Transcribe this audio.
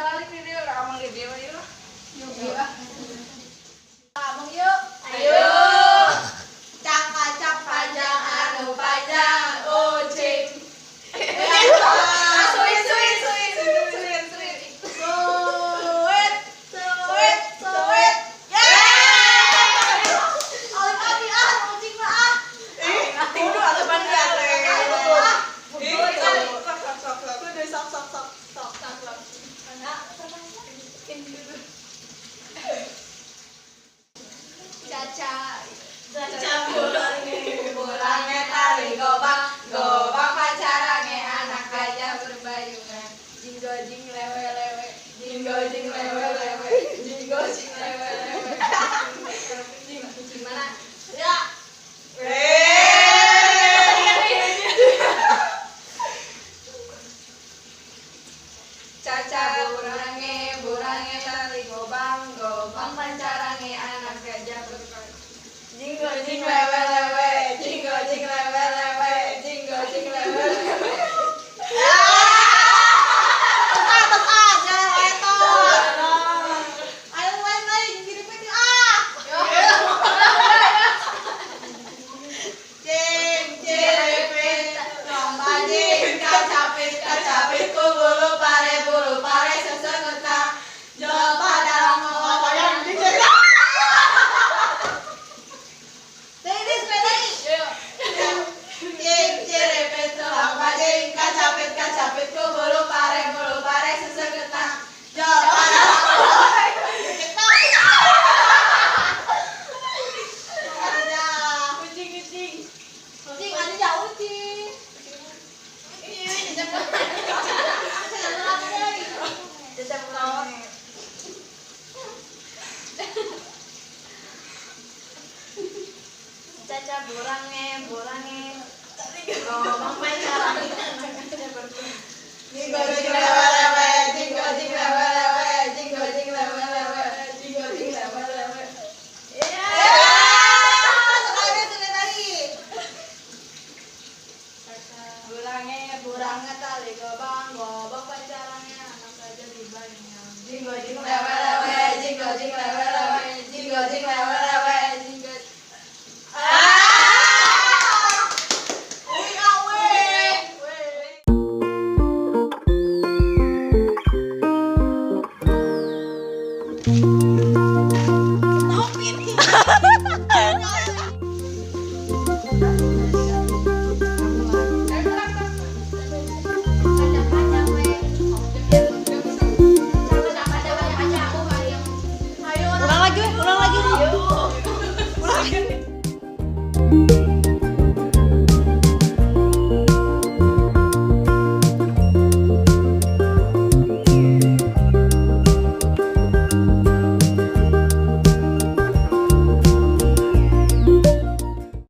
salah video, amang video yuk. Yuk. Abang yuk. Ayo. Cak panjang anu panjang ucing. Suit. Suit. Ucing mah. Tidur atau mandi atau Caca bulangnya tali gobang pacarannya anak gajah berbayungan. jinggo jing lewe. Jinggo jing lewe. Kucing mana? Ya. Caca burangnya tali gobang pacarannya anak gajah berbayungan. Jinggo jing lewe. Kacapit ku bulu pare sesengetang jopa dalam mewawayan cirepet tulang bajing kacapit ku bulu pare sesengetang jopa dalam mewawayan kucing ada jauh kucing. Caca burangnya ngomong pacaran. Jinggo jing lewe. Burangnya tali gobang pacarannya anak gajah berbayungan. Jinggo jing lewe.